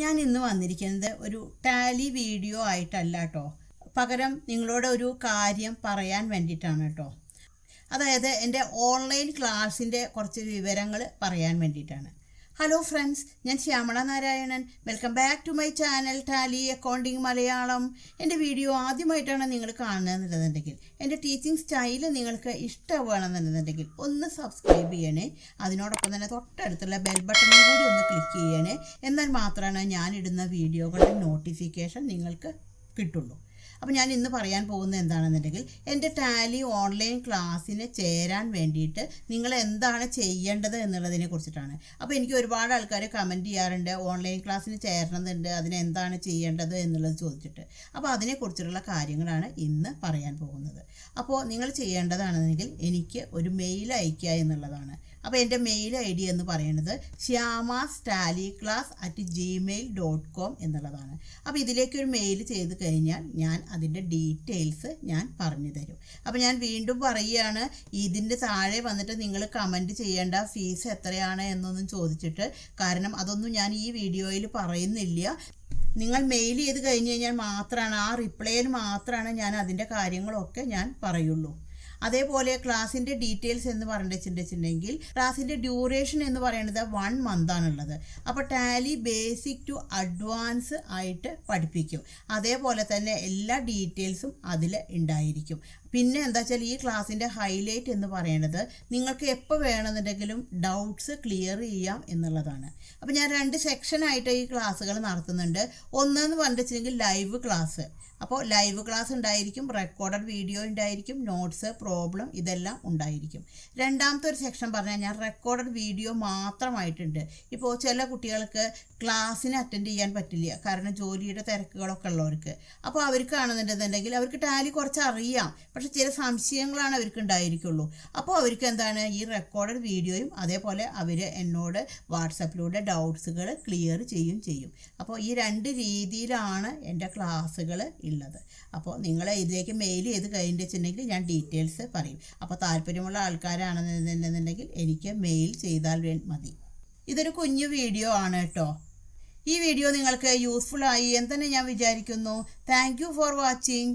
ഞാൻ ഇന്ന് വന്നിരിക്കുന്നത് ഒരു ടാലി വീഡിയോ ആയിട്ടല്ല കേട്ടോ. പകരം നിങ്ങളോട് ഒരു കാര്യം പറയാൻ വേണ്ടിയിട്ടാണ് കേട്ടോ. അതായത് എൻ്റെ ഓൺലൈൻ ക്ലാസ്സിൻ്റെ കുറച്ച് വിവരങ്ങൾ പറയാൻ വേണ്ടിയിട്ടാണ്. ഹലോ ഫ്രണ്ട്സ്, ഞാൻ Shyamala Narayanan. Welcome back to my channel Tally accounting Malayalam. എൻ്റെ വീഡിയോ ആദ്യമായിട്ടാണ് നിങ്ങൾ കാണുന്നതെന്നുണ്ടെങ്കിൽ, എൻ്റെ ടീച്ചിങ് സ്റ്റൈല് നിങ്ങൾക്ക് ഇഷ്ടമാണെന്നുണ്ടെങ്കിൽ ഒന്ന് സബ്സ്ക്രൈബ് ചെയ്യണേ. അതിനോടൊപ്പം തന്നെ തൊട്ടടുത്തുള്ള ബെൽ ബട്ടണും കൂടി ഒന്ന് ക്ലിക്ക് ചെയ്യണേ. എന്നാൽ മാത്രമാണ് ഞാനിടുന്ന വീഡിയോകളുടെ നോട്ടിഫിക്കേഷൻ നിങ്ങൾക്ക് കിട്ടുള്ളൂ. അപ്പോൾ ഞാൻ ഇന്ന് പറയാൻ പോകുന്നത് എന്താണെന്നുണ്ടെങ്കിൽ, എൻ്റെ ടാലി ഓൺലൈൻ ക്ലാസ്സിന് ചേരാൻ വേണ്ടിയിട്ട് നിങ്ങൾ എന്താണ് ചെയ്യേണ്ടത് എന്നുള്ളതിനെ കുറിച്ചിട്ടാണ്. അപ്പോൾ എനിക്ക് ഒരുപാട് ആൾക്കാർ കമൻറ്റ് ചെയ്യാറുണ്ട്, ഓൺലൈൻ ക്ലാസ്സിന് ചേരണമെന്നുണ്ട്, അതിനെന്താണ് ചെയ്യേണ്ടത് എന്നുള്ളത് ചോദിച്ചിട്ട്. അപ്പോൾ അതിനെക്കുറിച്ചുള്ള കാര്യങ്ങളാണ് ഇന്ന് പറയാൻ പോകുന്നത്. അപ്പോൾ നിങ്ങൾ ചെയ്യേണ്ടതാണെന്നുണ്ടെങ്കിൽ എനിക്ക് ഒരു മെയിൽ അയയ്ക്കുക എന്നുള്ളതാണ്. അപ്പോൾ എൻ്റെ മെയിൽ ID എന്ന് പറയുന്നത് shyamastaliclass@gmail.com എന്നുള്ളതാണ്. അപ്പോൾ ഇതിലേക്കൊരു മെയിൽ ചെയ്ത് കഴിഞ്ഞാൽ ഞാൻ അതിൻ്റെ ഡീറ്റെയിൽസ് ഞാൻ പറഞ്ഞു തരും. അപ്പോൾ ഞാൻ വീണ്ടും പറയുകയാണ്, ഇതിൻ്റെ താഴെ വന്നിട്ട് നിങ്ങൾ കമൻറ്റ് ചെയ്യേണ്ട ഫീസ് എത്രയാണ് എന്നൊന്നും ചോദിച്ചിട്ട്. കാരണം അതൊന്നും ഞാൻ ഈ വീഡിയോയിൽ പറയുന്നില്ല. നിങ്ങൾ മെയിൽ ചെയ്ത് കഴിഞ്ഞ് കഴിഞ്ഞാൽ മാത്രമാണ്, ആ റിപ്ലൈയിൽ മാത്രമാണ് ഞാൻ അതിൻ്റെ കാര്യങ്ങളൊക്കെ ഞാൻ പറയുള്ളൂ. അതേപോലെ ക്ലാസ്സിൻ്റെ ഡീറ്റെയിൽസ് എന്ന് പറഞ്ഞിട്ടുണ്ടെങ്കിൽ, ക്ലാസ്സിൻ്റെ ഡ്യൂറേഷൻ എന്ന് പറയുന്നത് 1 മന്താണുള്ളത്. അപ്പോൾ ടാലി ബേസിക് ടു അഡ്വാൻസ് ആയിട്ട് പഠിപ്പിക്കും. അതേപോലെ തന്നെ എല്ലാ ഡീറ്റെയിൽസും അതിൽ ഉണ്ടായിരിക്കും. പിന്നെ എന്താ വെച്ചാൽ ഈ ക്ലാസ്സിൻ്റെ ഹൈലൈറ്റ് എന്ന് പറയുന്നത് നിങ്ങൾക്ക് എപ്പോൾ വേണമെന്നുണ്ടെങ്കിലും ഡൗട്ട്സ് ക്ലിയർ ചെയ്യാം എന്നുള്ളതാണ്. അപ്പോൾ ഞാൻ 2 സെക്ഷനായിട്ട് ഈ ക്ലാസ്സുകൾ നടത്തുന്നുണ്ട്. ഒന്നെന്ന് പറഞ്ഞിട്ടുണ്ടെങ്കിൽ ലൈവ് ക്ലാസ്. അപ്പോൾ ലൈവ് ക്ലാസ് ഉണ്ടായിരിക്കും, റെക്കോർഡഡ് വീഡിയോ ഉണ്ടായിരിക്കും, നോട്ട്സ്, പ്രോബ്ലം ഇതെല്ലാം ഉണ്ടായിരിക്കും. രണ്ടാമത്തെ ഒരു സെക്ഷൻ പറഞ്ഞാൽ ഞാൻ റെക്കോർഡഡ് വീഡിയോ മാത്രമായിട്ടുണ്ട്. ഇപ്പോൾ ചില കുട്ടികൾക്ക് ക്ലാസ്സിന് അറ്റൻഡ് ചെയ്യാൻ പറ്റില്ല, കാരണം ജോലിയുടെ തിരക്കുകളൊക്കെ ഉള്ളവർക്ക്. അപ്പോൾ അവർക്കാണെന്നുണ്ടെന്നുണ്ടെങ്കിൽ അവർക്ക് ടാലി കുറച്ച് അറിയാം, പക്ഷെ ചില സംശയങ്ങളാണ് അവർക്ക് ഉണ്ടായിരിക്കുള്ളൂ. അപ്പോൾ അവർക്ക് എന്താണ്, ഈ റെക്കോർഡഡ് വീഡിയോയും അതേപോലെ അവർ എന്നോട് വാട്സപ്പിലൂടെ ഡൗട്ട്സുകൾ ക്ലിയർ ചെയ്യും. അപ്പോൾ ഈ 2 രീതിയിലാണ് എൻ്റെ ക്ലാസ്സുകൾ ഉള്ളത്. അപ്പോൾ നിങ്ങൾ ഇതിലേക്ക് മെയിൽ ചെയ്ത് കഴിഞ്ഞിട്ടുണ്ടെങ്കിൽ ഞാൻ ഡീറ്റെയിൽസ് പറയും. അപ്പോൾ താല്പര്യമുള്ള ആൾക്കാരാണെന്നുണ്ടെന്നുണ്ടെങ്കിൽ എനിക്ക് മെയിൽ ചെയ്താൽ മതി. ഇതൊരു കുഞ്ഞു വീഡിയോ ആണ് കേട്ടോ. ഈ വീഡിയോ നിങ്ങൾക്ക് യൂസ്ഫുൾ ആയി എന്ന് തന്നെ ഞാൻ വിചാരിക്കുന്നു. Thank you for watching.